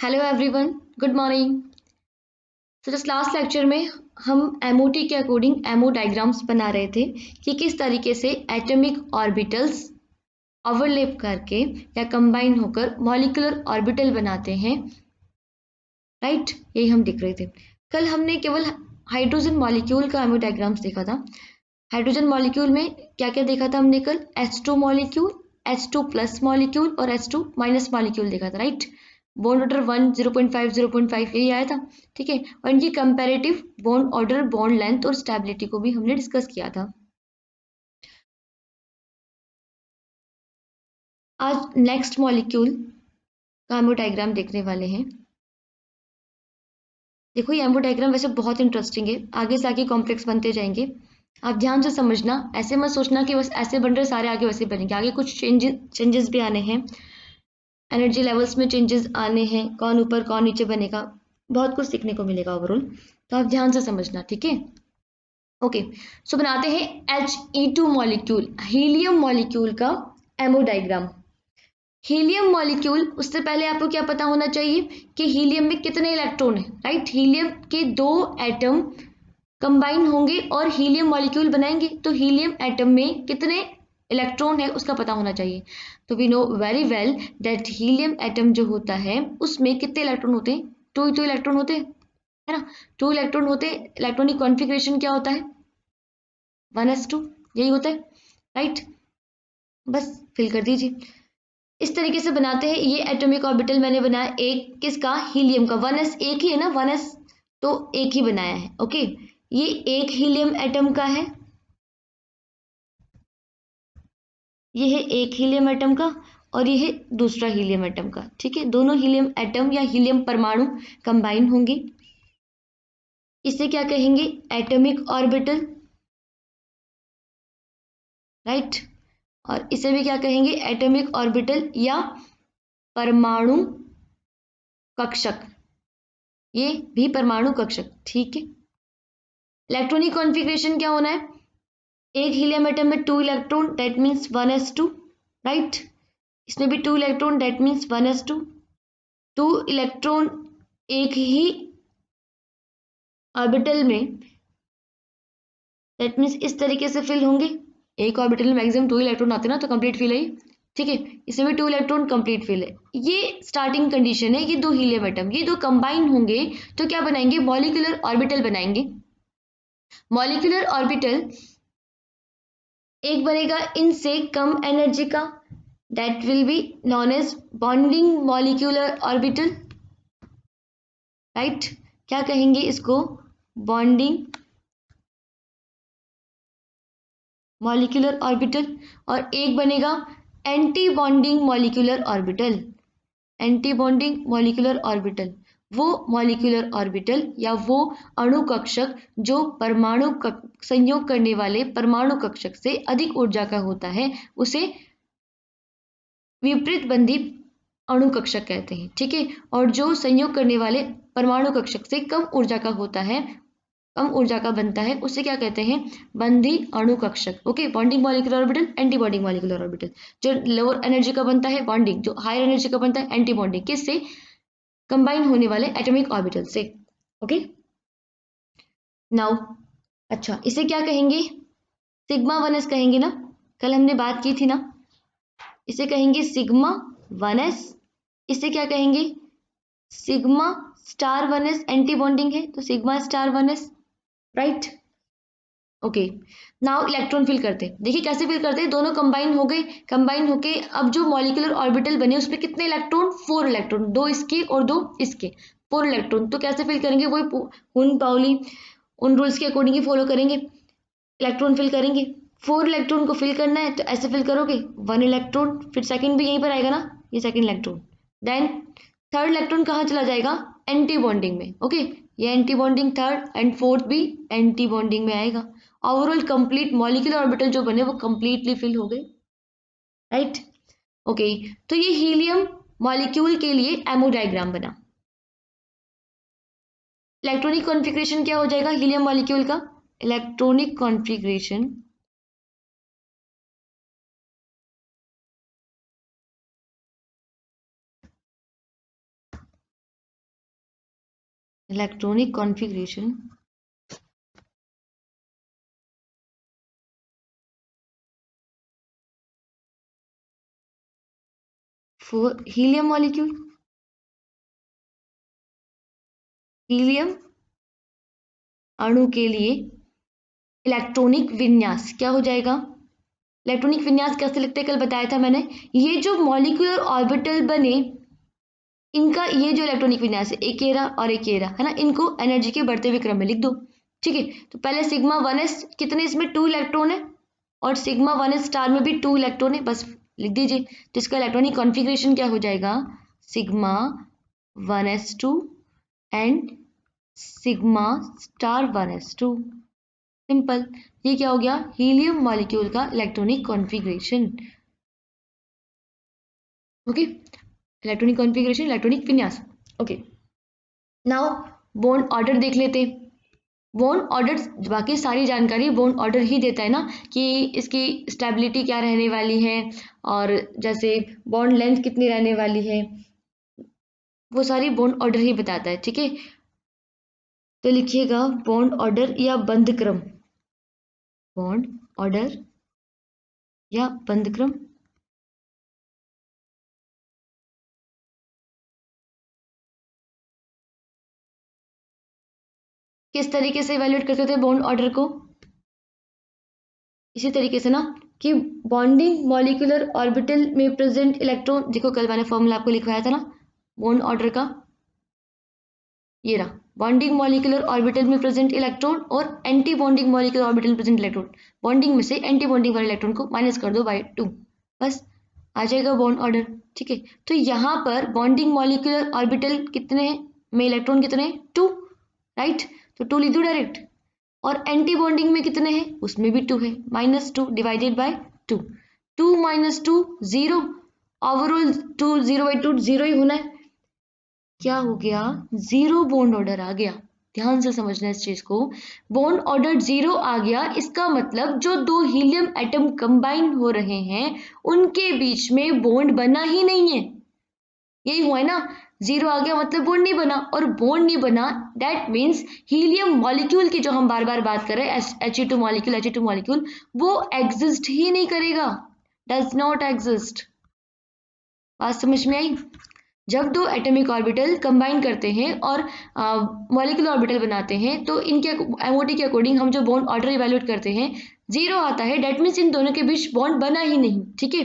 Hello everyone, good morning. तो just last lecture में हम एमओटी के अकॉर्डिंग एमओ डायग्राम्स बना रहे थे कि किस तरीके से एटॉमिक ऑर्बिटल्स ओवरलैप करके या कंबाइन होकर मॉलिक्यूलर ऑर्बिटल बनाते हैं। राइट, यही हम देख रहे थे। कल हमने केवल हाइड्रोजन मॉलिक्यूल का एमओ डायग्राम्स देखा था। हाइड्रोजन मॉलिक्यूल में क्या क्या देखा था हमने कल? H2 molecule, H2 plus molecule और H2 माइनस मॉलिक्यूल देखा था। राइट, बॉन्ड ऑर्डर 1, 0.5, 0.5 यही आया था। ठीक है, और इनकी comparative bond order, bond length और स्टेबिलिटी को भी हमने डिस्कस किया था। आज नेक्स्ट मॉलिक्यूल का एमओ डायग्राम देखने वाले हैं। देखो, ये एमओ डायग्राम वैसे बहुत इंटरेस्टिंग है, आगे से आगे कॉम्प्लेक्स बनते जाएंगे। आप ध्यान से समझना, ऐसे मत सोचना कि बस ऐसे बन रहे सारे आगे वैसे बनेंगे। आगे कुछ चेंजेस भी आने हैं, एनर्जी लेवल्स में चेंजेस आने हैं, कौन ऊपर कौन नीचे बनेगा, बहुत कुछ सीखने को मिलेगा ओवरऑल। तो आप ध्यान से समझना, ठीक है। ओके, सो बनाते हैं He2 मॉलिक्यूल, हीलियम मॉलिक्यूल का एमओ डायग्राम। हीलियम मॉलिक्यूल, उससे पहले आपको क्या पता होना चाहिए कि हीलियम में कितने इलेक्ट्रॉन है। राइट, हीलियम के 2 एटम कंबाइन होंगे और हीलियम मॉलिक्यूल बनाएंगे, तो हीलियम एटम में कितने इलेक्ट्रॉन है उसका पता होना चाहिए। तो we know very well that helium atom जो होता है उसमें कितने इलेक्ट्रॉन होते हैं? 2 इलेक्ट्रॉन होते हैं, है ना। 2 इलेक्ट्रॉन होते हैं। इलेक्ट्रॉनिक कॉन्फ़िगरेशन क्या होता है? 1s2, यही होता है। राइट, बस फिल कर दीजिए। इस तरीके से बनाते हैं। ये एटॉमिक ऑर्बिटल मैंने बनाया एक किसका? हीलियम का। 1s एक ही है ना, 1s तो एक ही बनाया है। ओके, ये एक हीलियम एटम का है, ये है एक हीलियम एटम का, और ये है दूसरा हीलियम एटम का। ठीक है, दोनों हीलियम एटम या हीलियम परमाणु कंबाइन होंगे। इसे क्या कहेंगे? Atomic orbital. राइट, और इसे भी क्या कहेंगे? एटॉमिक ऑर्बिटल या परमाणु कक्षक। ये भी परमाणु कक्षक। ठीक है, इलेक्ट्रॉनिक कॉन्फ़िगरेशन क्या होना है? एक हीलियम एटम में 2 electron, that means 1s2। Right, इसमें भी 2 electron, that means 1s2। 2 electron एक ही ऑर्बिटल में, दैट मीन्स इस तरीके से फिल होंगे। एक ऑर्बिटल में मैक्सिमम 2 इलेक्ट्रॉन आते हैं ना, तो कंप्लीट फिल है। ठीक है, इसमें भी 2 इलेक्ट्रॉन, कंप्लीट फिल है। ये स्टार्टिंग कंडीशन है। ये 2 हीलियम एटम, ये 2 कंबाइन होंगे तो क्या बनाएंगे? मॉलिक्यूलर ऑर्बिटल बनाएंगे। मॉलिक्यूलर ऑर्बिटल एक बनेगा इनसे कम एनर्जी का, that will be known as bonding molecular orbital. Right, क्या कहेंगे इसको? Bonding molecular orbital. और एक बनेगा anti bonding molecular orbital. Anti bonding molecular orbital वो मॉलिक्यूलर ऑर्बिटल या वो अणु कक्षक जो परमाणु संयोग करने वाले परमाणु कक्षक से अधिक ऊर्जा का होता है, उसे विपरीत बंधी अणु कक्षक कहते हैं। ठीक है, और जो संयोग करने वाले परमाणु कक्षक से कम ऊर्जा का होता है, कम ऊर्जा का बनता है, उसे क्या कहते हैं? बंधी अणु कक्षक। Okay, bonding molecular orbital, anti bonding molecular orbital. जो लोअर एनर्जी का बनता है बॉन्डिंग, जो हायर एनर्जी का बनता है एंटी बॉन्डिंग। किससे? कंबाइन होने वाले एटॉमिक ऑर्बिटल से। ओके, नाउ अच्छा, इसे क्या कहेंगे? सिग्मा 1s कहेंगे ना, कल हमने बात की थी ना। इसे कहेंगे सिग्मा 1s। इसे क्या कहेंगे? Sigma star 1s, anti bonding है तो sigma star 1s। Right, okay. Now electron fill करते हैं। देखिए कैसे फिल करते हैं, दोनों कंबाइन हो गए। कंबाइन होके अब जो मॉलिक्यूलर ऑर्बिटल बने उसमें कितने इलेक्ट्रॉन? 4 इलेक्ट्रॉन, 2 इसके और 2 इसके, 4 इलेक्ट्रॉन। तो कैसे फिल करेंगे? वही हुन पाउली उन रूल्स के अकॉर्डिंग ही फॉलो करेंगे, इलेक्ट्रॉन फिल करेंगे। 4 इलेक्ट्रॉन को फिल करना है तो ऐसे फिल करोगे, 1 इलेक्ट्रॉन, फिर सेकंड भी यहीं पर आएगा ना, ये second electron. Then third electron कहाँ चला जाएगा? एंटी बॉन्डिंग में। ओके, ये anti bonding third, and fourth भी एंटी बॉन्डिंग में आएगा। ओवरऑल कंप्लीट मॉलिक्यूलर ऑर्बिटल जो बने वो कंप्लीटली फिल हो गए। Right, okay. तो ये हीलियम मॉलिक्यूल के लिए एमओ डायग्राम बना। इलेक्ट्रॉनिक कॉन्फ़िगरेशन क्या हो जाएगा हीलियम मॉलिक्यूल का? Electronic configuration electronic configuration for helium molecule, helium अणु के लिए इलेक्ट्रॉनिक विन्यास क्या हो जाएगा? इलेक्ट्रॉनिक विन्यास कैसे लिखते हैं कल बताया था मैंने। ये जो मॉलिक्यूलर ऑर्बिटल बने, इनका ये जो इलेक्ट्रॉनिक विन्यास है, एक ये रहा और एक ये रहा, है ना, इनको एनर्जी के बढ़ते हुए क्रम में लिख दो। ठीक है, तो पहले सिग्मा 1s कितने, इसमें 2 इलेक्ट्रॉन है, और सिग्मा 1s स्टार में भी 2 इलेक्ट्रॉन है, बस लिख दीजिए। तो इसका इलेक्ट्रॉनिक कॉन्फ़िगरेशन क्या हो जाएगा? Sigma 1s2 and sigma star 1s2। Simple. ये क्या हो गया? हीलियम मॉलिक्यूल का electronic configuration. Okay, electronic configuration, electronic विन्यास। ओके, नाउ बॉन्ड ऑर्डर देख लेते हैं। बॉन्ड ऑर्डर, बाकी सारी जानकारी बॉन्ड ऑर्डर ही देता है ना, कि इसकी स्टेबिलिटी क्या रहने वाली है, और जैसे बॉन्ड लेंथ कितनी रहने वाली है, वो सारी बॉन्ड ऑर्डर ही बताता है। ठीक है, तो लिखिएगा बॉन्ड ऑर्डर या बंध क्रम, बॉन्ड ऑर्डर या बंध क्रम। किस तरीके से इवेल्युएट करते थे बॉन्ड ऑर्डर को? इसी तरीके से ना, कि बॉन्डिंग मॉलिक्यूलर ऑर्बिटल में प्रेजेंट इलेक्ट्रॉन, देखो कल मैंने फॉर्मूला आपको लिखवाया था ना बॉन्ड ऑर्डर का, ये रहा, बॉन्डिंग मॉलिक्यूलर ऑर्बिटल में प्रेजेंट इलेक्ट्रॉन और एंटी बॉन्डिंग मॉलिक्यूलर ऑर्बिटल में प्रेजेंट इलेक्ट्रॉन, बॉन्डिंग में से एंटी बॉन्डिंग वाले इलेक्ट्रॉन को माइनस कर दो बाय 2, बस आ जाएगा बॉन्ड ऑर्डर। ठीक है, तो यहाँ पर बॉन्डिंग मॉलिक्यूलर ऑर्बिटल कितने में इलेक्ट्रॉन कितने हैं? 2, राइट, तो 2 लिख दो डायरेक्ट। और एंटी बॉन्डिंग में कितने हैं? उसमें भी 2 है, -2 डिवाइडेड बाय 2, 2 - 2 0, ओवरऑल 2 0/2 0 ही होना है। क्या हो गया? 0 बॉन्ड ऑर्डर आ गया। ध्यान से समझना इस चीज को, बॉन्ड ऑर्डर 0 आ गया, इसका मतलब जो दो हीलियम एटम कंबाइन हो रहे हैं उनके बीच में बॉन्ड बना ही नहीं है। यही हुआ है ना, 0 आ गया मतलब बॉन्ड नहीं बना, और बॉन्ड नहीं बना दैट मीन्स हीलियम मॉलिक्यूल की जो हम बार बार बात कर रहे हैं He2 मॉलिक्यूल, He2 मॉलिक्यूल, वो एग्जिस्ट ही नहीं करेगा, डज नॉट एग्जिस्ट। बात समझ में आई? जब दो एटॉमिक ऑर्बिटल कंबाइन करते हैं और मॉलिक्यूलर ऑर्बिटल बनाते हैं, तो इनके एमओटी के अकॉर्डिंग हम जो बॉन्ड ऑर्डर इवेल्युएट करते हैं, 0 आता है, डेट मीन्स इन दोनों के बीच बॉन्ड बना ही नहीं। ठीक है,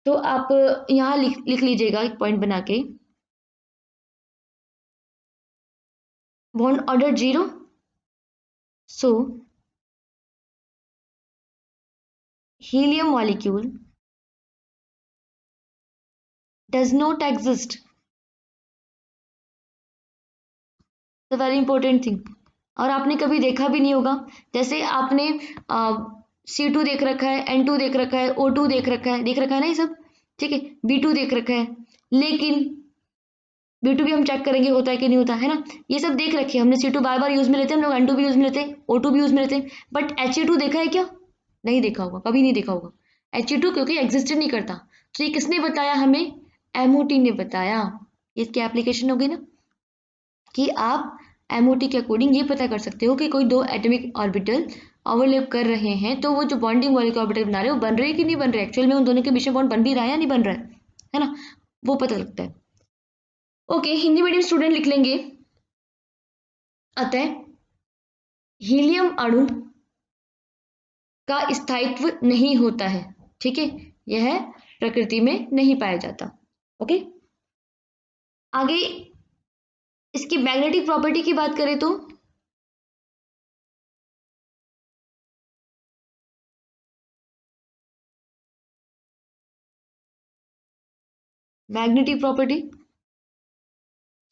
तो आप यहाँ लिख लीजिएगा एक पॉइंट बना के, bond order 0, so helium molecule does not exist, the very important thing. और आपने कभी देखा भी नहीं होगा, जैसे आपने C2 देख रखा है, N2 देख रखा है, O2 देख रखा है ना, ये सब ठीक है, B2 देख रखा है, लेकिन B2 भी हम चेक करेंगे होता है कि नहीं होता है ना, ये सब देख रखे हमने, C2 बार बार यूज में लेते हैं हम लोग, N2 भी यूज में लेते हैं, O2 भी यूज में लेते हैं, बट He2 देखा है क्या? नहीं देखा होगा, कभी नहीं देखा होगा He2, क्योंकि एग्जिस्ट नहीं करता। तो ये किसने बताया हमें? MOT ने बताया। ये इसकी एप्लीकेशन हो गई ना, कि आप MOT के अकॉर्डिंग ये पता कर सकते हो कि कोई दो एटॉमिक ऑर्बिटल ओवरलैप कर रहे हैं, तो वो जो बॉन्डिंग मॉलिक्यूलर ऑर्बिटल बना रहे हैं वो बन रहे हैं कि नहीं बन रहे, एक्चुअल में उन दोनों के बीच में बॉन्ड बन भी रहा है या नहीं बन रहा है ना, वो पता लगता है। ओके, हिंदी मीडियम स्टूडेंट लिख लेंगे, अतः हीलियम अणु का स्थायित्व नहीं होता है। ठीक है, यह प्रकृति में नहीं पाया जाता। ओके, आगे इसकी मैग्नेटिक प्रॉपर्टी की बात करें तो मैग्नेटिक प्रॉपर्टी,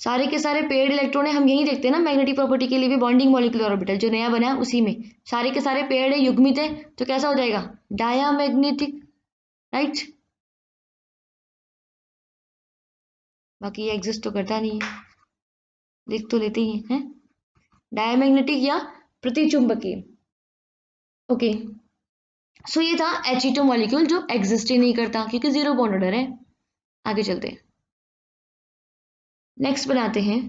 सारे के सारे पेड इलेक्ट्रॉन है, हम यही देखते हैं ना मैग्नेटिक प्रॉपर्टी के लिए भी, बॉन्डिंग मॉलिक्यूलर ऑर्बिटल जो नया बना है उसी में सारे के सारे पेड है, युग्मित है, तो कैसा हो जाएगा? Diamagnetic, right. बाकी ये एग्जिस्ट तो करता नहीं है, लिख तो लेते ही हैं, डायामैग्नेटिक या प्रतिचुंबकीय। ओके, सो ये था He2 मॉलिक्यूल जो एग्जिस्ट ही नहीं करता क्योंकि 0 बॉन्ड ऑर्डर है। आगे चलते हैं, नेक्स्ट बनाते हैं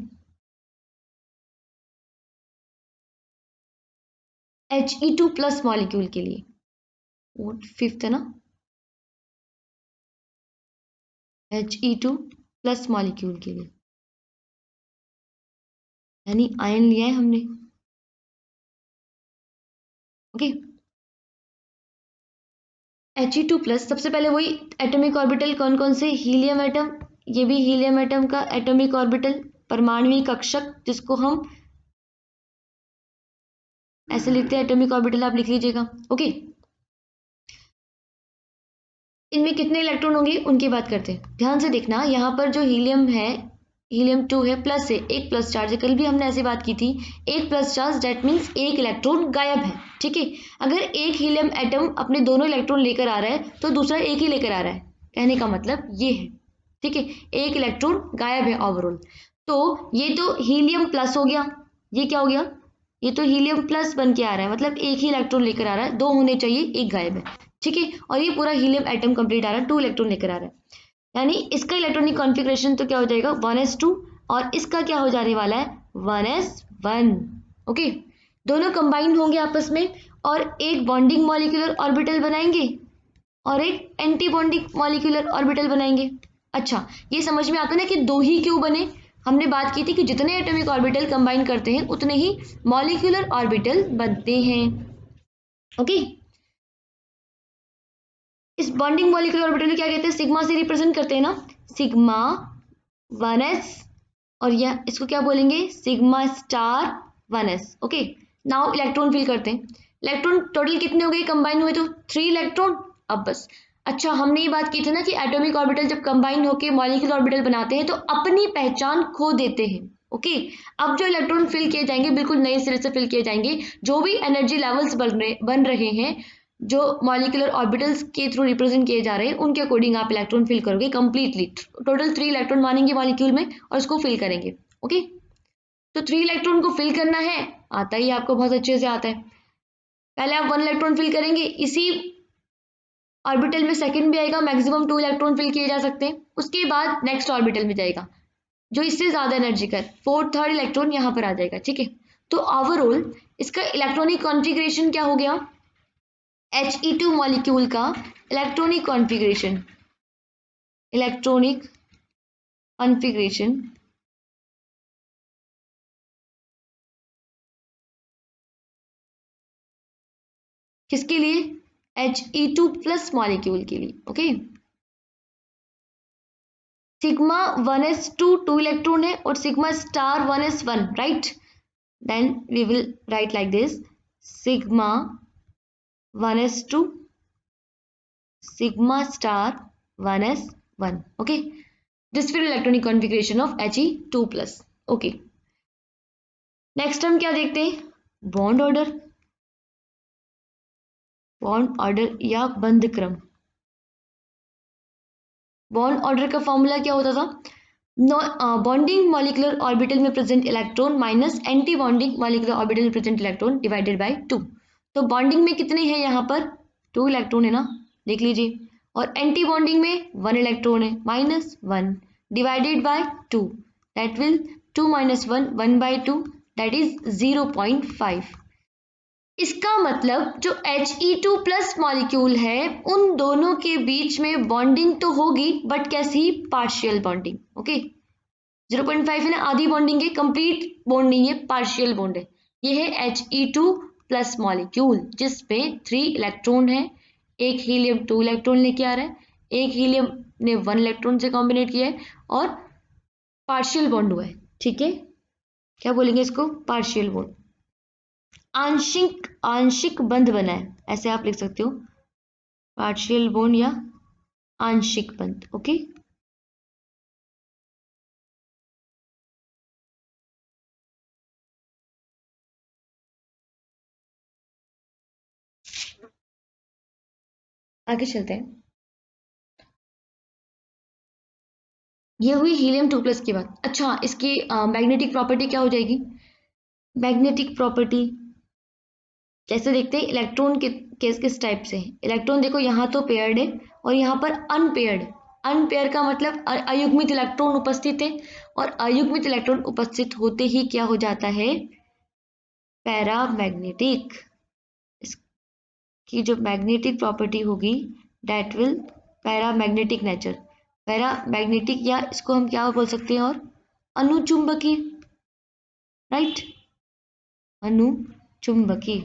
He2 प्लस मॉलिक्यूल के लिए, वो फिफ्थ है ना, He2 प्लस मॉलिक्यूल के लिए, यानी आयन लिया है हमने। ओके, He2 प्लस, सबसे पहले वही एटॉमिक ऑर्बिटल कौन कौन से, हीलियम एटम, ये भी हीलियम एटम का एटॉमिक ऑर्बिटल, परमाणु कक्षक, जिसको हम ऐसे लिखते हैं, एटॉमिक ऑर्बिटल आप लिख लीजिएगा। ओके, इनमें कितने इलेक्ट्रॉन होंगे उनकी बात करते हैं। ध्यान से देखना, यहाँ पर जो हीलियम है, हीलियम 2 है, प्लस है, एक प्लस चार्ज है, कल भी हमने ऐसी बात की थी, एक प्लस चार्ज, दैट मीन्स एक इलेक्ट्रॉन गायब है। ठीक है, अगर एक हीलियम एटम अपने दोनों इलेक्ट्रॉन लेकर आ रहा है तो दूसरा एक ही लेकर आ रहा है, कहने का मतलब ये है। ठीक है, एक इलेक्ट्रॉन गायब है ओवरऑल। तो ये तो हीलियम प्लस हो गया, ये क्या हो गया, ये तो हीलियम प्लस बन के आ रहा है, मतलब एक ही इलेक्ट्रॉन लेकर आ रहा है, दो होने चाहिए, एक गायब है। ठीक है, और ये पूरा हीलियम एटम कंप्लीट आ रहा है, 2 इलेक्ट्रॉन लेकर आ रहा है, यानी इसका इलेक्ट्रॉनिक कॉन्फ़िगरेशन तो क्या हो जाएगा 1s2, और इसका क्या हो जाने वाला है 1s1। ओके, दोनों कंबाइन होंगे आपस में और एक बॉन्डिंग मॉलिक्यूलर ऑर्बिटल बनाएंगे और एक एंटी बॉन्डिंग मॉलिक्यूलर ऑर्बिटल बनाएंगे। अच्छा, ये समझ में आता है ना कि दो ही क्यों बने, हमने बात की थी कि जितने एटॉमिक ऑर्बिटल कंबाइन करते हैं उतने ही मॉलिक्यूलर ऑर्बिटल बनते हैं। ओके, इस बॉन्डिंग मॉलिक्यूलर ऑर्बिटल को क्या कहते हैं, सिग्मा से रिप्रेजेंट करते हैं ना, सिग्मा 1s, और यह इसको क्या बोलेंगे, sigma star 1s। Okay, now electron fill करते हैं। इलेक्ट्रॉन टोटल कितने हो गए कंबाइन हुए, तो 3 इलेक्ट्रॉन। अब बस, अच्छा हमने ये बात की थी ना कि एटॉमिक ऑर्बिटल जब कंबाइन होकर मॉलिक्यूलर ऑर्बिटल बनाते हैं तो अपनी पहचान खो देते हैं। ओके, अब जो इलेक्ट्रॉन फिल किए जाएंगे बिल्कुल नए सिरे से फिल किए जाएंगे, जो भी एनर्जी लेवल्स बन रहे हैं, जो मॉलिक्यूलर ऑर्बिटल्स के थ्रू रिप्रेजेंट किए जा रहे हैं, उनके अकॉर्डिंग आप इलेक्ट्रॉन फिल करोगे कंप्लीटली। टोटल 3 इलेक्ट्रॉन मानेंगे मॉलिक्यूल में और उसको फिल करेंगे। ओके, तो 3 इलेक्ट्रॉन को फिल करना है, आता ही आपको बहुत अच्छे से आता है। पहले आप 1 इलेक्ट्रॉन फिल करेंगे, इसी ऑर्बिटल में सेकंड भी आएगा, मैक्सिमम 2 इलेक्ट्रॉन फिल किए जा सकते हैं, उसके बाद नेक्स्ट ऑर्बिटल में जाएगा जो इससे ज्यादा एनर्जी का, फोर्थ थर्ड इलेक्ट्रॉन यहाँ पर आ जाएगा। ठीक है, तो ओवरऑल इसका इलेक्ट्रॉनिक कॉन्फ़िगरेशन क्या हो गया, He2 मॉलिक्यूल का इलेक्ट्रॉनिक कॉन्फ़िगरेशन, इलेक्ट्रॉनिक कॉन्फ़िगरेशन किसके लिए, He2 प्लस मॉलिक्यूल के लिए। ओके, सिग्मा 1s2 2 इलेक्ट्रॉन है और sigma star 1s1, right, then we will write like this, sigma 1s2 sigma star 1s1। okay, this will electronic configuration of He2 plus। okay, next हम क्या देखते हैं, bond order, bond order या बंध क्रम। Bond order का formula क्या होता था, बॉन्डिंग मॉलिक्यूलर ऑर्बिटल में present electron minus anti bonding molecular orbital में प्रेजेंट इलेक्ट्रॉन डिवाइडेड बाय 2। तो बॉन्डिंग में कितने हैं यहाँ पर 2 इलेक्ट्रॉन है ना, देख लीजिए, और एंटी बॉन्डिंग में 1 इलेक्ट्रॉन है, -1 divided by 2, that will 2 - 1 1 by 2, that is 0.5। इसका मतलब जो He2 प्लस मॉलिक्यूल है उन दोनों के बीच में बॉन्डिंग तो होगी, बट कैसी, पार्शियल बॉन्डिंग। ओके, 0.5 है ना, आधी बॉन्डिंग है, कंप्लीट बॉन्ड नहीं है, पार्शियल बॉन्ड है। ये है He2 प्लस मॉलिक्यूल जिसमें 3 इलेक्ट्रॉन है, एक हीलियम 2 इलेक्ट्रॉन लेके आ रहा है, एक हीलियम ने 1 इलेक्ट्रॉन से कॉम्बिनेट किया है और पार्शियल बॉन्ड हुआ है। ठीक है, क्या बोलेंगे इसको, पार्शियल बॉन्ड, आंशिक आंशिक बंध बना है, ऐसे आप लिख सकते हो, पार्शियल बॉन्ड या आंशिक बंध। ओके, आगे चलते हैं। ये हुई हीलियम 2 प्लस की बात। अच्छा, इसकी मैग्नेटिक प्रॉपर्टी क्या हो जाएगी, मैग्नेटिक प्रॉपर्टी कैसे देखते हैं, इलेक्ट्रॉन किस किस टाइप से है। इलेक्ट्रॉन देखो यहाँ तो पेयर्ड है और यहाँ पर अनपेयर्ड, अनपेयर का मतलब अयुग्मित इलेक्ट्रॉन उपस्थित है, और अयुग्मित इलेक्ट्रॉन उपस्थित होते ही क्या हो जाता है, पैरामैग्नेटिक। कि जो मैग्नेटिक प्रॉपर्टी होगी that will paramagnetic nature, paramagnetic, या इसको हम क्या बोल सकते हैं, और अनुचुंबकीय, राइट, अनुचुंबकीय।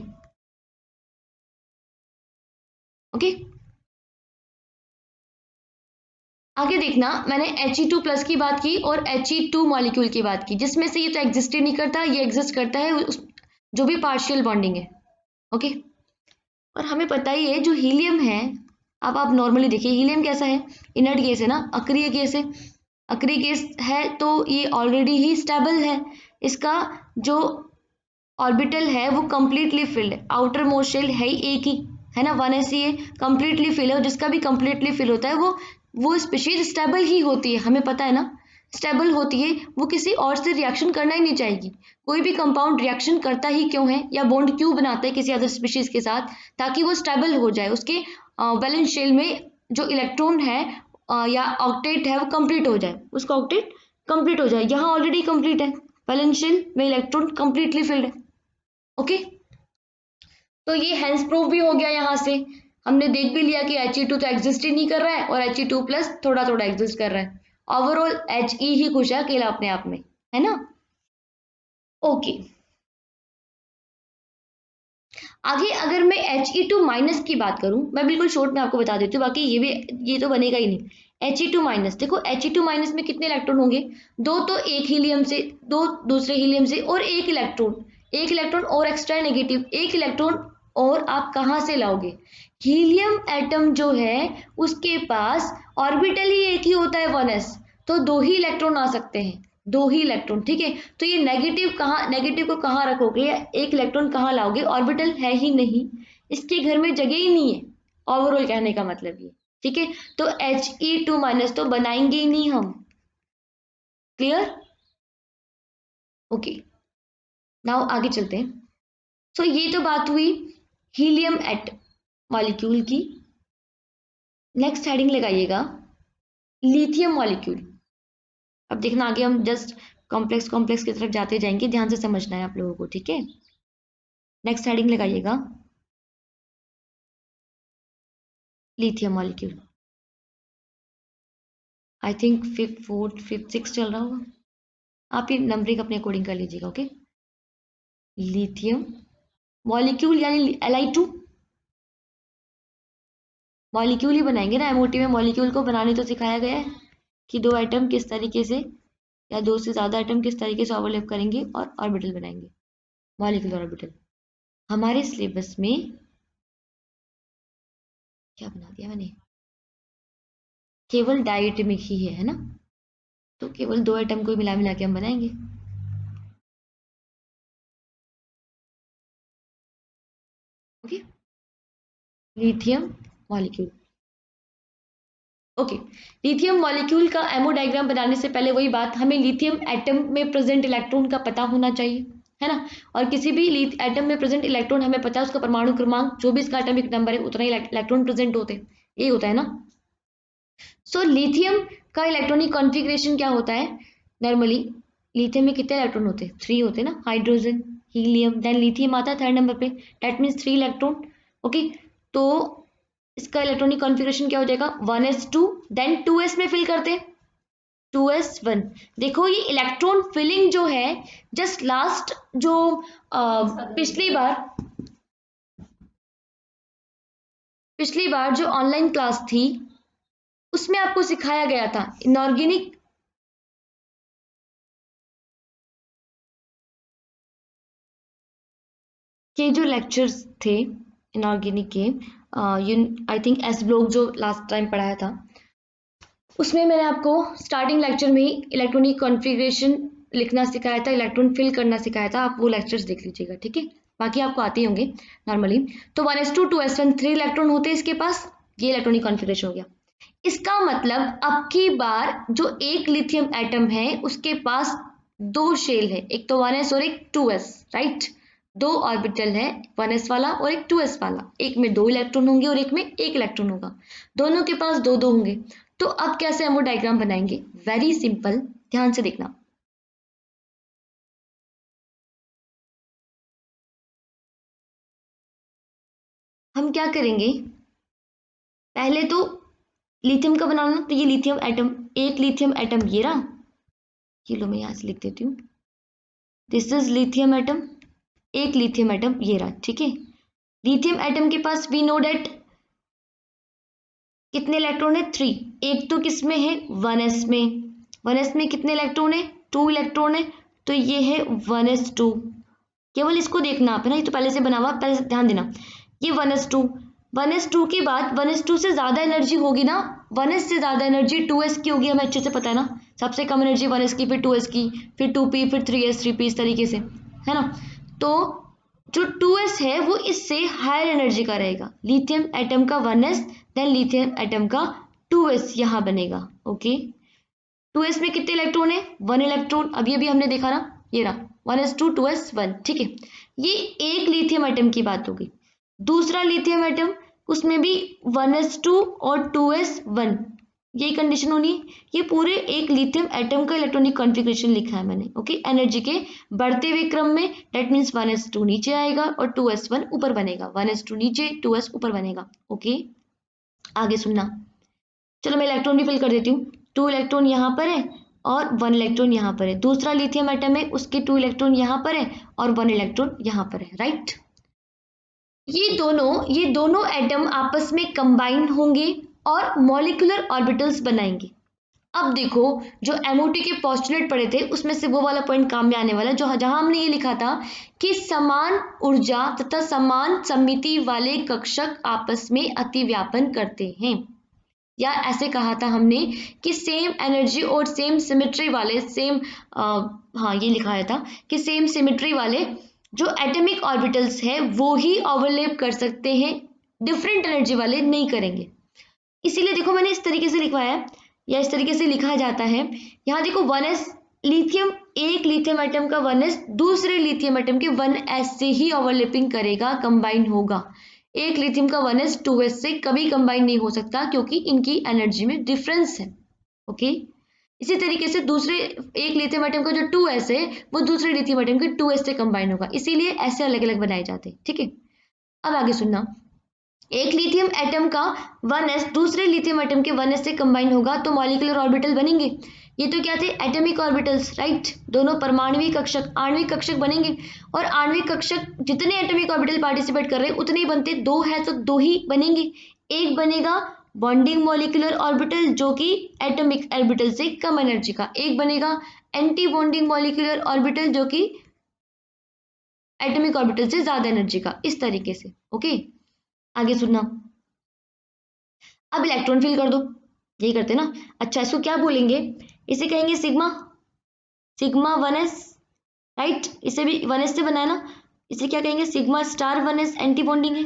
ओके, आगे देखना, मैंने He2+ की बात की और He2 मॉलिक्यूल की बात की, जिसमें से ये तो एग्जिस्ट ही नहीं करता, ये एग्जिस्ट करता है जो भी पार्शियल बॉन्डिंग है। ओके, और हमें पता ही है जो हीलियम है, अब आप नॉर्मली देखिए हीलियम कैसा है, इनर्ट गैस है ना, अक्रिय गैस है, अक्रिय गैस है तो ये ऑलरेडी ही स्टेबल है, इसका जो ऑर्बिटल है वो कंप्लीटली फिल्ड है, आउटर मोस्ट शेल है ही एक ही, है ना, 1s ही है, कंप्लीटली फिल है, और जिसका भी कंप्लीटली फिल होता है वो स्पीशीज स्टेबल ही होती है, हमें पता है ना, स्टेबल होती है, वो किसी और से रिएक्शन करना ही नहीं चाहेगी। कोई भी कंपाउंड रिएक्शन करता ही क्यों है, या बॉन्ड क्यों बनाता है किसी अदर स्पीशीज के साथ, ताकि वो स्टेबल हो जाए, उसके वैलेंस शेल में जो इलेक्ट्रॉन है या ऑक्टेट है वो कंप्लीट हो जाए, उसका ऑक्टेट कंप्लीट हो जाए, यहाँ ऑलरेडी कंप्लीट है, वैलेंस शेल में इलेक्ट्रॉन कंप्लीटली फिल्ड है। ओके, तो ये हेंस प्रूफ भी हो गया, यहाँ से हमने देख भी लिया कि He2 तो एग्जिस्ट ही नहीं कर रहा है और He2+ थोड़ा थोड़ा एग्जिस्ट कर रहा है, ओवरऑल He ही खुश है अकेला अपने आप में, है ना। ओके, आगे अगर मैं He2- की बात करूं, मैं बिल्कुल शॉर्ट में आपको बता देती हूँ, बाकी ये तो बनेगा ही नहीं। He2-, देखो He2- में कितने इलेक्ट्रॉन होंगे, दो तो एक हीलियम से, दो दूसरे हीलियम से, और एक इलेक्ट्रॉन और एक्स्ट्रा नेगेटिव, एक इलेक्ट्रॉन और आप कहाँ से लाओगे, हीलियम एटम जो है उसके पास ऑर्बिटल ही एक ही होता है 1s, तो दो ही इलेक्ट्रॉन आ सकते हैं, दो ही इलेक्ट्रॉन, ठीक है, तो ये नेगेटिव को कहाँ रखोगे, एक इलेक्ट्रॉन कहाँ लाओगे, ऑर्बिटल है ही नहीं, इसके घर में जगह ही नहीं है, ओवरऑल कहने का मतलब ये, ठीक है, तो He2- तो बनाएंगे ही नहीं हम, क्लियर। ओके, नाउ आगे चलते हैं। सो ये तो बात हुई हीलियम एट मॉलिक्यूल की। नेक्स्ट हेडिंग लगाइएगा लिथियम मॉलिक्यूल। अब देखना आगे हम जस्ट कॉम्प्लेक्स कॉम्प्लेक्स की तरफ जाते जाएंगे, ध्यान से समझना है आप लोगों को, ठीक है। नेक्स्ट हेडिंग लगाइएगा lithium molecule. I think fifth, fourth, fifth, six चल रहा होगा, आप ये नंबरिंग अपने अकॉर्डिंग कर लीजिएगा। ओके, लिथियम मॉलिक्यूल यानी Li2 मॉलिक्यूल ही बनाएंगे ना, एमओटी में मॉलिक्यूल को बनाने तो सिखाया गया है कि दो एटम किस तरीके से या दो से ज्यादा एटम किस तरीके से ओवरलैप करेंगे और ऑर्बिटल बनाएंगे, मॉलिक्यूल और ऑर्बिटल। हमारे सिलेबस में क्या बना दिया मैंने, केवल डायटमिक ही है ना, तो केवल दो एटम को मिला मिला के हम बनाएंगे। Okay, lithium molecule. Okay, lithium molecule का एमो डायग्राम बनाने से पहले वही बात, हमें लिथियम एटम में प्रेजेंट इलेक्ट्रॉन का पता होना चाहिए, है ना, और किसी भी एटम में प्रेजेंट इलेक्ट्रॉन हमें पता है उसका परमाणु क्रमांक, जो भी इसका एटॉमिक नंबर है उतना ही इलेक्ट्रॉन प्रेजेंट होते हैं, यही होता है ना। सो लिथियम का इलेक्ट्रॉनिक कॉन्फ़िगरेशन क्या होता है, नॉर्मली लिथियम में कितने इलेक्ट्रॉन होते हैं, 3 होते हैं ना, हाइड्रोजन, हीलियम, देन लिथियम आता है थर्ड नंबर पे, दैट मीन्स 3 इलेक्ट्रॉन। ओके, तो इसका इलेक्ट्रॉनिक कॉन्फ़िगरेशन क्या हो जाएगा, 1s2, देन 2s में फिल करते हैं, 2s1। देखो ये इलेक्ट्रॉन फिलिंग जो है, जस्ट लास्ट जो पिछली बार जो ऑनलाइन क्लास थी उसमें आपको सिखाया गया था इनऑर्गेनिक के जो लेक्चर्स थे, इनऑर्गेनिक के, आई थिंक एस ब्लॉक जो लास्ट टाइम पढ़ाया था, उसमें मैंने आपको स्टार्टिंग लेक्चर में ही इलेक्ट्रॉनिक कॉन्फ़िगरेशन लिखना सिखाया था, इलेक्ट्रॉन फिल करना सिखाया था, आप वो लेक्चर्स देख लीजिएगा, ठीक है, बाकी आपको आते ही होंगे नॉर्मली। तो 1s2 2s1 3 इलेक्ट्रॉन होते हैं इसके पास, ये इलेक्ट्रॉनिक कॉन्फ़िगरेशन हो गया। इसका मतलब अब की बार जो एक लिथियम एटम है उसके पास दो शेल है, एक तो 1s और एक 2s, राइट, दो ऑर्बिटल है, 1s वाला और एक 2s वाला, एक में दो इलेक्ट्रॉन होंगे और एक में एक इलेक्ट्रॉन होगा, दोनों के पास दो दो होंगे। तो अब कैसे हम वो डायग्राम बनाएंगे, वेरी सिंपल, ध्यान से देखना। हम क्या करेंगे, पहले तो लिथियम का बनाना, तो ये लिथियम एटम, एक लिथियम एटम ये रहा, ये लो मैं यहाँ से लिख देती हूँ, दिस इज लिथियम एटम, एक लिथियम एटम ये रहा, ठीक है। लिथियम एटम के पास वी नो डेट कितने इलेक्ट्रॉन है, 3। एक तो किस में है, 1s में, 1s में कितने इलेक्ट्रॉन है, 2 इलेक्ट्रॉन है, तो ये है 1s2। केवल इसको देखना आप है ना, ये तो पहले से बना हुआ, पहले से ध्यान देना। ये 1s2, 1s2 के बाद 1s2 से ज्यादा एनर्जी होगी ना, 1s से ज्यादा एनर्जी 2s की होगी, हमें अच्छे से पता है ना। सबसे कम एनर्जी 1s की, फिर 2s की, फिर 2p, फिर 3s, 3p, इस तरीके से, है ना। तो जो 2s है वो इससे हायर एनर्जी का रहेगा। लिथियम एटम का 1s, देन लिथियम एटम का 2s यहाँ बनेगा, ओके। 2s में कितने इलेक्ट्रॉन है, 1 इलेक्ट्रॉन, अभी अभी हमने देखा ना, ये रहा 1s2 2s 1, ठीक है। ये एक लिथियम एटम की बात होगी। दूसरा लिथियम एटम, उसमें भी 1s2 और 2s1, यही कंडीशन होनी है। ये पूरे एक लिथियम एटम का इलेक्ट्रॉनिक कॉन्फ़िगरेशन लिखा है मैंने, ओके। एनर्जी के बढ़ते हुए क्रम में, डेट मीन्स 1s2 नीचे आएगा और 2s1 ऊपर बनेगा, 1s2 नीचे 2s ऊपर बनेगा, ओके। आगे सुनना, चलो मैं इलेक्ट्रॉन भी फिल कर देती हूँ। 2 इलेक्ट्रॉन यहाँ पर है और 1 इलेक्ट्रॉन यहाँ पर है। दूसरा लिथियम एटम है, उसके 2 इलेक्ट्रॉन यहाँ पर है और 1 इलेक्ट्रॉन यहाँ पर है, राइट। ये दोनों एटम आपस में कंबाइन होंगे और मॉलिक्यूलर ऑर्बिटल्स बनाएंगे। अब देखो, जो एमओटी के पोस्टुलेट पढ़े थे उसमें से वो वाला पॉइंट काम में आने वाला, जो जहां हमने ये लिखा था कि समान ऊर्जा तथा समान समिति वाले कक्षक आपस में अतिव्यापन करते हैं, या ऐसे कहा था हमने कि सेम एनर्जी और सेम सिमेट्री वाले, हाँ ये लिखाया था कि सेम सिमेट्री वाले जो एटॉमिक ऑर्बिटल्स है वो ही ओवरलैप कर सकते हैं, डिफरेंट एनर्जी वाले नहीं करेंगे। इसीलिए देखो मैंने इस तरीके से लिखवाया है, या इस तरीके से लिखा जाता है। यहाँ देखो 1s लिथियम, एक लिथियम एटम का 1s दूसरे लिथियम एटम के 1s से ही ओवरलैपिंग करेगा, कंबाइन होगा। एक लिथियम का 1s 2s से कभी कंबाइन नहीं हो सकता, क्योंकि इनकी एनर्जी में डिफरेंस है, ओके। इसी तरीके से दूसरे एक लिथियम एटम का जो 2s है वो दूसरे लिथियम एटम के 2s से कंबाइन होगा, इसीलिए ऐसे अलग अलग बनाए जाते हैं, ठीक है। अब आगे सुनना, एक लिथियम एटम का 1s दूसरे लिथियम एटम के 1s से कंबाइन होगा तो मॉलिक्यूलर ऑर्बिटल बनेंगे। ये तो क्या थे, एटॉमिक ऑर्बिटल्स, राइट। दोनों परमाणुविक कक्षक, आणविक कक्षक बनेंगे। और आणविक कक्षक जितने एटॉमिक ऑर्बिटल पार्टिसिपेट कर रहे हैं उतने ही बनते, दो है तो दो ही बनेंगे। एक बनेगा बॉन्डिंग मॉलिक्यूलर ऑर्बिटल जो कि एटॉमिक ऑर्बिटल से कम एनर्जी का, एक बनेगा एंटी बॉन्डिंग मॉलिक्यूलर ऑर्बिटल जो कि एटॉमिक ऑर्बिटल से ज्यादा एनर्जी का, इस तरीके से, ओके। आगे सुनना, अब इलेक्ट्रॉन फिल कर दो, यही करते ना। अच्छा, इसको क्या बोलेंगे, इसे कहेंगे सिग्मा, सिग्मा 1s, राइट। इसे भी 1s से बनाया ना, इसे क्या कहेंगे, sigma star 1s, anti bonding है।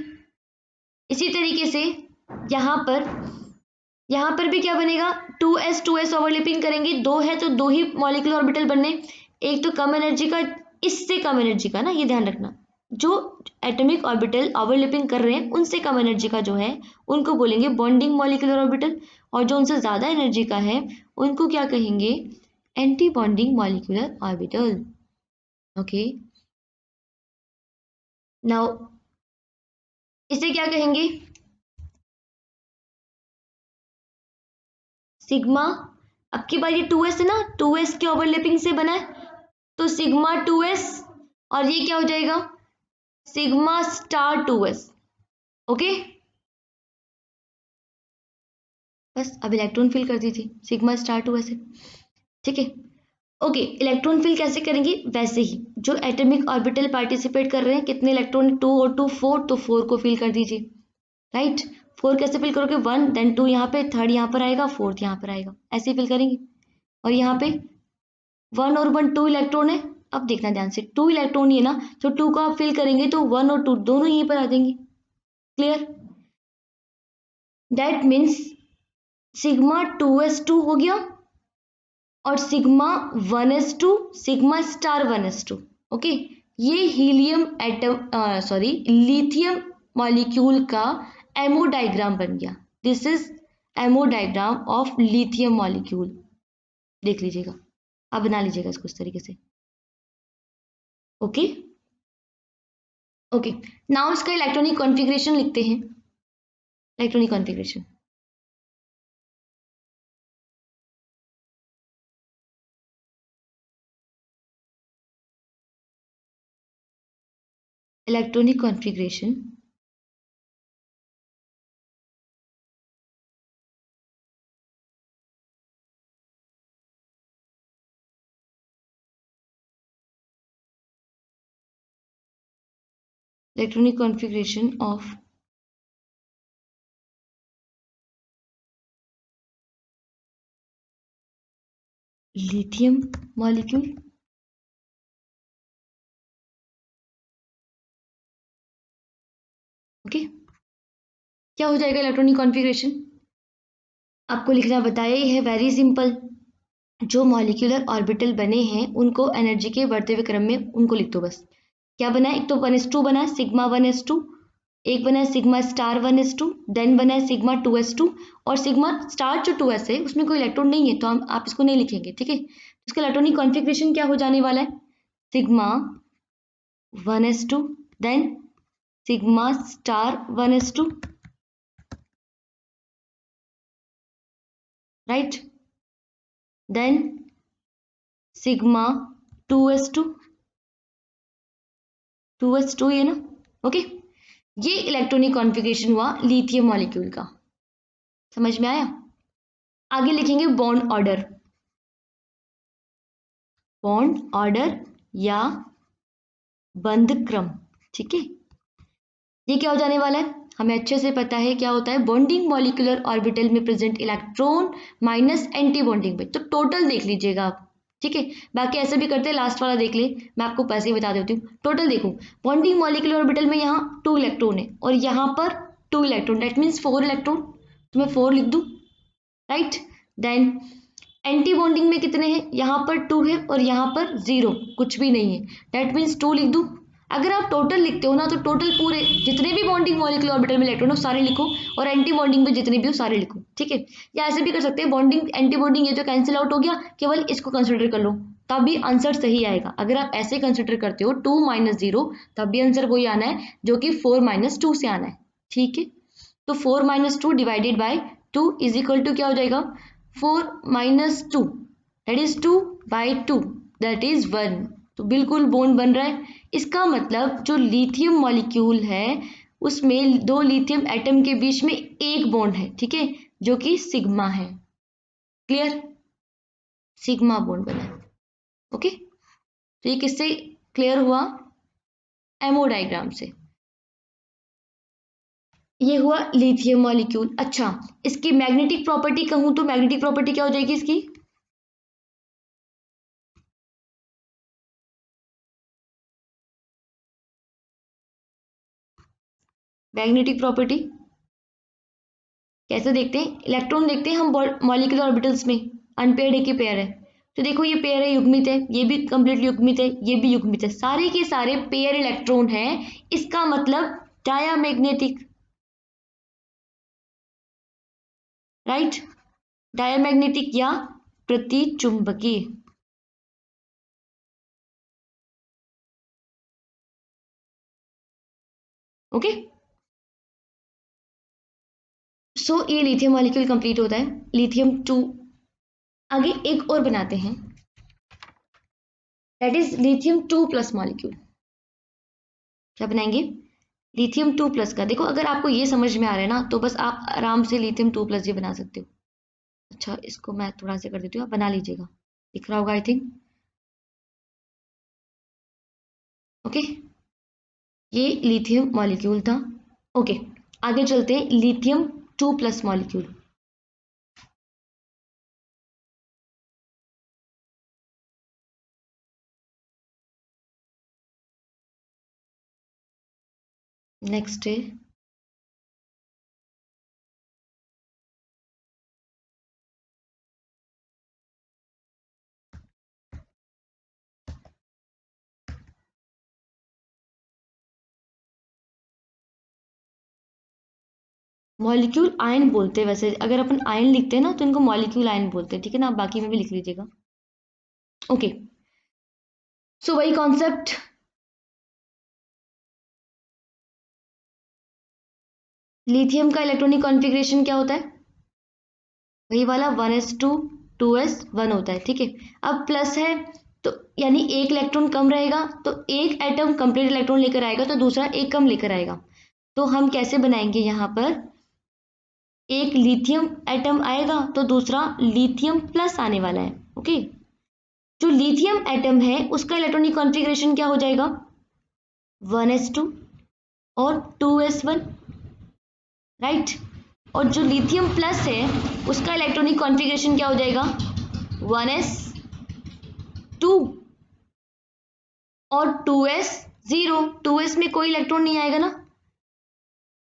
इसी तरीके से यहाँ पर भी क्या बनेगा, 2s ओवरलैपिंग करेंगे, दो है तो दो ही मॉलिक्यूलर ऑर्बिटल बनने, एक तो कम एनर्जी का, इससे कम एनर्जी का ना, ये ध्यान रखना। जो एटॉमिक ऑर्बिटल ओवरलैपिंग कर रहे हैं उनसे कम एनर्जी का जो है उनको बोलेंगे बॉन्डिंग मॉलिक्यूलर ऑर्बिटल, और जो उनसे ज्यादा एनर्जी का है उनको क्या कहेंगे, anti bonding molecular orbital, okay. Now इसे क्या कहेंगे, सिग्मा, अब की बार ये 2s है ना, 2s के ओवरलैपिंग से बना है तो सिग्मा 2s, और ये क्या हो जाएगा, सिग्मा स्टार 2s, ओके। बस अब इलेक्ट्रॉन फिल कर दी थी, सिग्मा स्टार 2s है, ठीक है, ओके। इलेक्ट्रॉन फिल कैसे करेंगे, वैसे ही जो एटॉमिक ऑर्बिटल पार्टिसिपेट कर रहे हैं, कितने इलेक्ट्रॉन, 2 और 2 4, तो 4 को फिल कर दीजिए, राइट। 4 कैसे फिल करोगे, 1 देन 2 यहाँ पे, थर्ड यहाँ पर आएगा, फोर्थ यहाँ पर आएगा, ऐसे फिल करेंगे। और यहाँ पे 1 और 1 2 इलेक्ट्रॉन है, अब देखना ध्यान से, 2 इलेक्ट्रॉन ही है ना, तो 2 को आप फिल करेंगे तो 1 और 2 दोनों यहीं पर आ जाएंगे, clear. That means sigma 2s2 हो गया और sigma 1s2, sigma star 1s2, okay. ये helium atom, sorry lithium molecule का एमओ डायग्राम बन गया। This is MO diagram of lithium molecule, देख लीजिएगा, आप बना लीजिएगा इसको इस तरीके से, ओके। ओके, नाउ इसका इलेक्ट्रॉनिक कॉन्फ़िगरेशन लिखते हैं। Electronic configuration, electronic configuration electronic configuration of lithium molecule. Okay, क्या हो जाएगा इलेक्ट्रॉनिक कॉन्फ़िगरेशन? आपको लिखना बताया ही है, वेरी सिंपल। जो मॉलिक्यूलर ऑर्बिटल बने हैं उनको एनर्जी के बढ़ते हुए क्रम में उनको लिख दो बस। क्या बना है? एक तो 1s2 बना है, सिग्मा 1s2, एक बना है सिग्मा स्टार 1s2, देन बना है सिग्मा 2s2, और सिग्मा स्टार जो 2s है उसमें कोई इलेक्ट्रॉन नहीं है तो हम आप इसको नहीं लिखेंगे, ठीक है। इसका इलेक्ट्रॉनिक कॉन्फ़िगरेशन क्या हो जाने वाला है? Sigma 1s2, then sigma star 1s2, right, then sigma 2s2, 2s2 ये ना, ओके। ये इलेक्ट्रॉनिक कॉन्फ़िगरेशन हुआ लिथियम मॉलिक्यूल का, समझ में आया? आगे लिखेंगे बॉन्ड ऑर्डर, बॉन्ड ऑर्डर या बंध क्रम, ठीक है। ये क्या हो जाने वाला है? हमें अच्छे से पता है क्या होता है। बॉन्डिंग मॉलिक्यूलर ऑर्बिटल में present electron minus anti bonding पे, तो टोटल देख लीजिएगा आप, ठीक है। बाकी ऐसे भी करते हैं, लास्ट वाला देख ले, मैं आपको पैसे ही बता देती हूँ। टोटल देखो, बॉन्डिंग मॉलिक्यूलर ऑर्बिटल में यहाँ 2 इलेक्ट्रॉन है और यहाँ पर 2 इलेक्ट्रॉन, दैट मीन्स 4 इलेक्ट्रॉन, तो मैं 4 लिख दूँ, राइट। देन एंटी बॉन्डिंग में कितने हैं? यहाँ पर 2 है और यहाँ पर 0, कुछ भी नहीं है, दैट मीन्स 2 लिख दूँ। अगर आप टोटल लिखते हो ना तो टोटल पूरे जितने भी बॉन्डिंग मॉलिक्यूलर ऑर्बिटल में इलेक्ट्रॉन हो सारे लिखो, और एंटी बॉन्डिंग में जितने भी हो सारे लिखो, ठीक है। या ऐसे भी कर सकते हैं, बॉन्डिंग एंटी बॉन्डिंग ये जो कैंसिल आउट हो गया, केवल इसको कंसिडर कर लो, तब भी आंसर सही आएगा। अगर आप ऐसे कंसिडर करते हो 2 माइनस 0, तब भी आंसर वही आना है जो कि 4 माइनस 2 से आना है, ठीक है। तो 4 minus 2 divided by 2 is equal to क्या हो जाएगा? 4 minus 2 that is 2 by 2 that is 1। तो बिल्कुल बॉन्ड बन रहा है। इसका मतलब जो लिथियम मॉलिक्यूल है उसमें 2 लिथियम एटम के बीच में एक बॉन्ड है, ठीक है, जो कि सिग्मा है। क्लियर? सिग्मा बॉन्ड बना है, ओके। तो ये किससे क्लियर हुआ? एमओ डायग्राम से। ये हुआ लिथियम मॉलिक्यूल। अच्छा, इसकी मैग्नेटिक प्रॉपर्टी कहूं तो मैग्नेटिक प्रॉपर्टी क्या हो जाएगी इसकी? मैग्नेटिक प्रॉपर्टी कैसे देखते हैं? इलेक्ट्रॉन देखते हैं हम मॉलिक्यूलर ऑर्बिटल्स में, अनपेयर्ड है कि पेयर है। तो देखो ये पेयर है, युग्मित है, ये भी कंप्लीटली युग्मित है, ये भी युग्मित है, सारे के सारे पेयर इलेक्ट्रॉन है। इसका मतलब डायामैग्नेटिक, राइट, डायामैग्नेटिक या प्रतिचुंबकीय, ओके। सो ये लिथियम मॉलिक्यूल कंप्लीट होता है, लिथियम 2। आगे एक और बनाते हैं, that is lithium 2 plus molecule. क्या बनाएंगे? लिथियम 2 प्लस का। देखो अगर आपको ये समझ में आ रहा है ना तो बस आप आराम से लिथियम 2 प्लस ये बना सकते हो। अच्छा, इसको मैं थोड़ा सा कर देती हूँ, आप बना लीजिएगा, दिख रहा होगा आई थिंक, ओके। ये लिथियम मॉलिक्यूल था, ओके। आगे चलते हैं, लिथियम 2 प्लस मॉलिक्यूल। नेक्स्ट है मॉलिक्यूल आयन बोलते हैं। वैसे अगर अपन आयन लिखते हैं ना तो इनको मॉलिक्यूल आयन बोलते हैं, ठीक है ना। आप बाकी में भी लिख लीजिएगा, ओके। सो वही कॉन्सेप्ट, लिथियम का इलेक्ट्रॉनिक कॉन्फ़िगरेशन क्या होता है? वही वाला 1s2 2s1 होता है, ठीक है। अब प्लस है तो यानी एक इलेक्ट्रॉन कम रहेगा, तो एक एटम कंप्लीट इलेक्ट्रॉन लेकर आएगा तो दूसरा एक कम लेकर आएगा। तो हम कैसे बनाएंगे, यहाँ पर एक लिथियम एटम आएगा तो दूसरा लिथियम प्लस आने वाला है, ओके। जो लिथियम एटम है उसका इलेक्ट्रॉनिक कॉन्फ़िगरेशन क्या हो जाएगा? 1s2 और 2s1, राइट। और जो लिथियम प्लस है उसका इलेक्ट्रॉनिक कॉन्फ़िगरेशन क्या हो जाएगा? 1s2 और 2s0। 2s में कोई इलेक्ट्रॉन नहीं आएगा ना,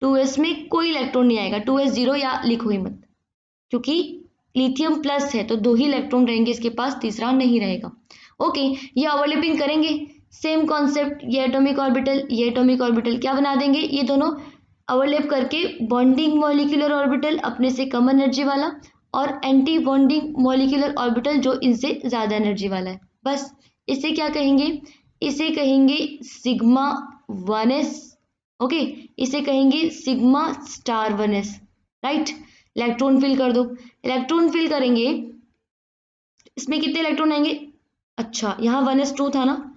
2s में कोई इलेक्ट्रॉन नहीं आएगा, 2s0 या लिखो ही मत, क्योंकि लिथियम प्लस है तो दो ही इलेक्ट्रॉन रहेंगे इसके पास, तीसरा नहीं रहेगा, ओके। ये ओवरलैपिंग करेंगे, सेम कॉन्सेप्ट, ये एटॉमिक ऑर्बिटल ये एटॉमिक ऑर्बिटल क्या बना देंगे, ये दोनों ओवरलैप करके बॉन्डिंग मॉलिक्यूलर ऑर्बिटल अपने से कम एनर्जी वाला और एंटी बॉन्डिंग मॉलिक्यूलर ऑर्बिटल जो इनसे ज्यादा एनर्जी वाला है, बस। इसे क्या कहेंगे? इसे कहेंगे सिग्मा 1s, ओके। इसे कहेंगे sigma star 1s, right. Electron fill कर दो, इलेक्ट्रॉन फिल करेंगे, इसमें कितने इलेक्ट्रॉन आएंगे? अच्छा, यहाँ 1s2 था ना,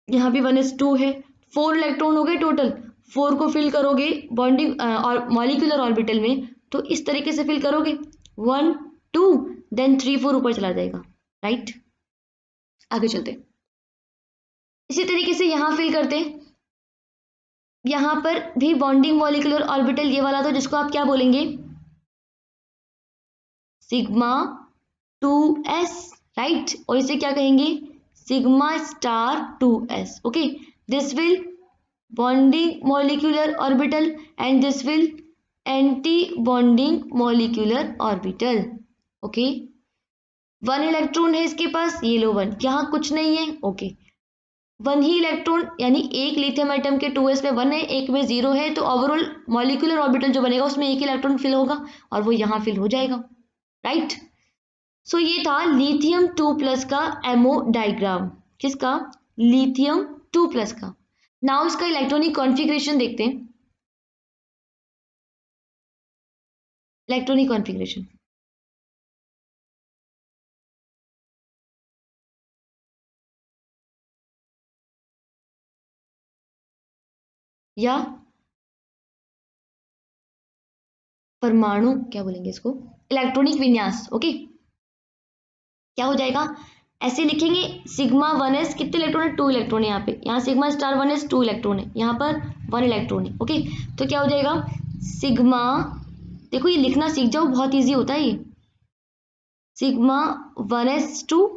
यहाँ भी 1s2 है, 4 इलेक्ट्रॉन हो गए टोटल। 4 को फिल करोगे बॉन्डिंग और मॉलिक्यूलर ऑर्बिटल में तो इस तरीके से फिल करोगे, 1 2 देन 3 4 ऊपर चला जाएगा, राइट। आगे चलते, इसी तरीके से यहाँ फिल करते हैं, यहाँ पर भी बॉन्डिंग मॉलिक्यूलर ऑर्बिटल ये वाला था जिसको आप क्या बोलेंगे? Sigma 2s, right. और इसे क्या कहेंगे? Sigma star 2s, okay. This will bonding molecular orbital and this will anti bonding molecular orbital, okay. 1 electron है इसके पास, ये लो 1, यहाँ कुछ नहीं है, ओके। 1 ही इलेक्ट्रॉन, यानी एक लिथियम एटम के 2s में 1 है, एक में 0 है, तो ओवरऑल मॉलिक्यूलर ऑर्बिटल जो बनेगा उसमें एक इलेक्ट्रॉन फिल होगा और वो यहाँ फिल हो जाएगा, राइट। सो ये था लिथियम 2 प्लस का एमओ डायग्राम, किसका? लिथियम 2 प्लस का। नाउ इसका इलेक्ट्रॉनिक कॉन्फ़िगरेशन देखते हैं, इलेक्ट्रॉनिक कॉन्फ़िगरेशन। या परमाणु क्या बोलेंगे इसको, इलेक्ट्रॉनिक विन्यास, ओके। क्या हो जाएगा? ऐसे लिखेंगे, सिग्मा 1s कितने इलेक्ट्रॉन है? 2 इलेक्ट्रॉन है यहाँ पे, यहाँ सिग्मा स्टार 1s 2 इलेक्ट्रॉन है, यहाँ पर 1 इलेक्ट्रॉन है, ओके। तो क्या हो जाएगा? सिग्मा, देखो ये लिखना सीख जाओ, बहुत ईजी होता है ये। Sigma 1s2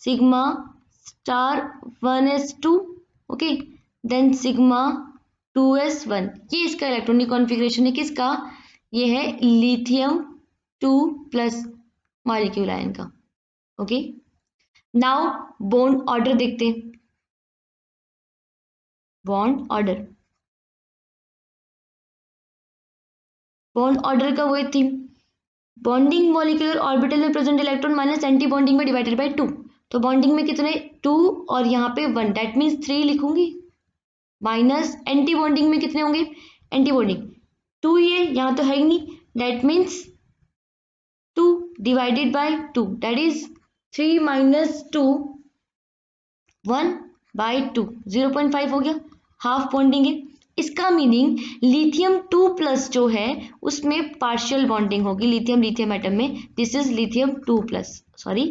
sigma star 1s2, okay, then sigma 2s1। ये इसका इलेक्ट्रॉनिक कॉन्फ़िगरेशन है, किसका? ये है लिथियम 2 प्लस मॉलिक्यूल आयन का, ओके। नाउ बॉन्ड ऑर्डर देखते हैं, बॉन्ड ऑर्डर, बॉन्ड ऑर्डर का वही थी, बॉन्डिंग मॉलिक्यूलर ऑर्बिटल में present electron minus anti bonding में डिवाइडेड बाय 2। तो बॉन्डिंग में कितने? 2 और यहाँ पे 1, दैट मीन्स 3 लिखूंगी, माइनस एंटी बॉन्डिंग में कितने होंगे? एंटी बॉन्डिंग 2 ही है, यहाँ तो है ही नहीं, that means 2 divided by 2, that is 3 minus 2 1 by 2, 0.5 हो गया, हाफ बॉन्डिंग है। इसका मीनिंग लिथियम 2 प्लस जो है उसमें पार्शियल बॉन्डिंग होगी लिथियम लिथियम एटम में, this is lithium 2 plus, sorry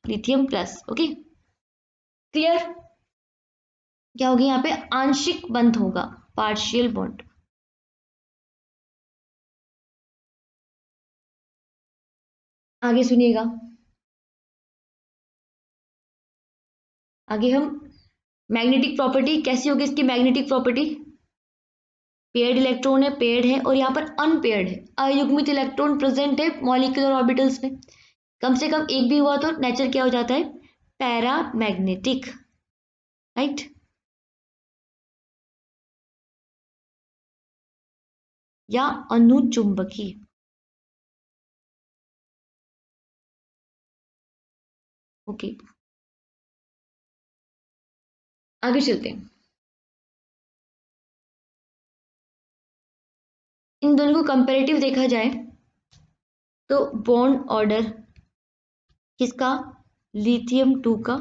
lithium plus, okay. Clear? क्या होगी यहाँ पे? आंशिक बंध होगा, पार्शियल बॉन्ड। आगे सुनिएगा, आगे हम मैग्नेटिक प्रॉपर्टी कैसी होगी इसकी, मैग्नेटिक प्रॉपर्टी, पेयर्ड इलेक्ट्रॉन है, पेयर्ड है और यहाँ पर अनपेयर्ड है, अयुग्मित इलेक्ट्रॉन प्रेजेंट है मॉलिक्यूलर ऑर्बिटल्स में, कम से कम एक भी हुआ तो नेचर क्या हो जाता है? Paramagnetic, right. या अनुचुंबकीय, ओके। आगे चलते हैं, इन दोनों को कंपैरेटिव देखा जाए तो बॉन्ड ऑर्डर किसका, लिथियम 2 का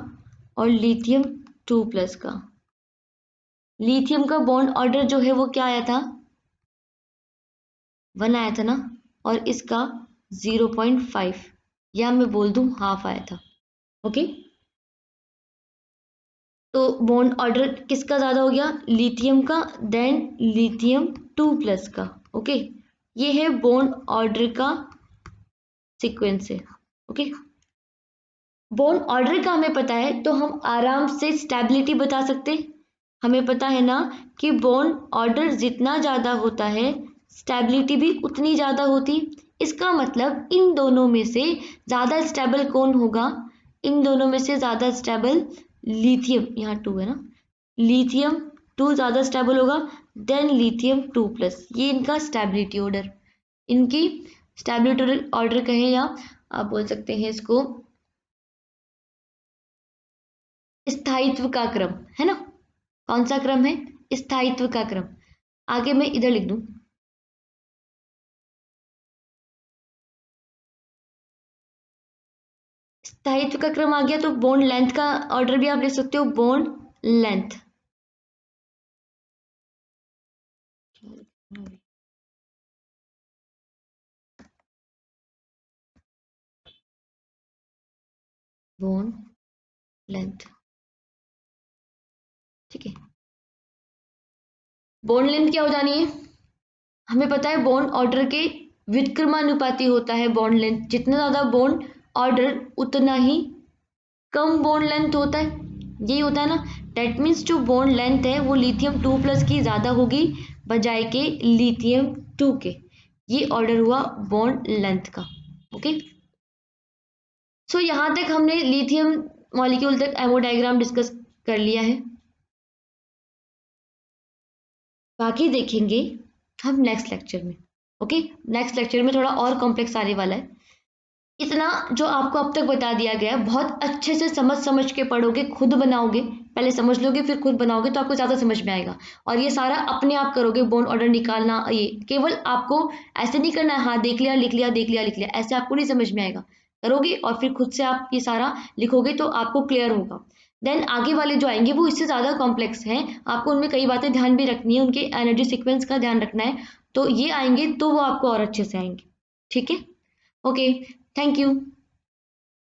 और लिथियम 2+ का। लिथियम का बॉन्ड ऑर्डर जो है वो क्या आया था, 1 आया था ना, और इसका 0.5 या मैं बोल दूं हाफ आया था। ओके, तो बॉन्ड ऑर्डर किसका ज्यादा हो गया, लिथियम का, देन लिथियम 2+ का। ओके, ये है बॉन्ड ऑर्डर का सीक्वेंस है। ओके, बॉन्ड ऑर्डर का हमें पता है तो हम आराम से स्टेबिलिटी बता सकते। हमें पता है ना कि बॉन्ड ऑर्डर जितना ज़्यादा होता है स्टेबिलिटी भी उतनी ज़्यादा होती। इसका मतलब इन दोनों में से ज़्यादा स्टेबल कौन होगा, इन दोनों में से ज़्यादा स्टेबल लिथियम, यहाँ 2 है ना, लिथियम 2 ज़्यादा स्टेबल होगा, देन लिथियम 2+। ये इनका स्टेबिलिटी ऑर्डर, इनकी स्टेबिलिटी ऑर्डर कहें या आप बोल सकते हैं इसको स्थायित्व का क्रम, है ना। कौन सा क्रम है, स्थायित्व का क्रम। आगे मैं इधर लिख दूं, स्थायित्व का क्रम आ गया तो बॉन्ड लेंथ का ऑर्डर भी आप लिख सकते हो, बॉन्ड लेंथ। बॉन्ड लेंथ, ठीक है। बॉन्ड लेंथ क्या हो जानी है, हमें पता है बॉन्ड ऑर्डर के व्युत्क्रमानुपाती होता है बॉन्ड लेंथ। जितना ज्यादा बॉन्ड ऑर्डर उतना ही कम बॉन्ड लेंथ होता है, यही होता है ना। डेट मीन्स जो बॉन्ड लेंथ है वो लिथियम 2+ की ज़्यादा होगी बजाय के लिथियम 2 के। ये ऑर्डर हुआ बॉन्ड लेंथ का। ओके, सो यहाँ तक हमने लिथियम मॉलिक्यूल तक एमो डायग्राम डिस्कस कर लिया है। बाकी देखेंगे हम नेक्स्ट लेक्चर में। ओके, नेक्स्ट लेक्चर में थोड़ा और कॉम्प्लेक्स आने वाला है। इतना जो आपको अब तक बता दिया गया है बहुत अच्छे से समझ के पढ़ोगे, खुद बनाओगे, पहले समझ लोगे फिर खुद बनाओगे तो आपको ज़्यादा समझ में आएगा। और ये सारा अपने आप करोगे, बॉन्ड ऑर्डर निकालना, ये केवल आपको ऐसे नहीं करना है, हाँ देख लिया लिख लिया देख लिया लिख लिया, ऐसे आपको नहीं समझ में आएगा। करोगे और फिर खुद से आप ये सारा लिखोगे तो आपको क्लियर होगा। देन आगे वाले जो आएंगे वो इससे ज़्यादा कॉम्प्लेक्स हैं, आपको उनमें कई बातें ध्यान भी रखनी है, उनके एनर्जी सिक्वेंस का ध्यान रखना है। तो ये आएंगे तो वो आपको और अच्छे से आएंगे। ठीक है, ओके, थैंक यू।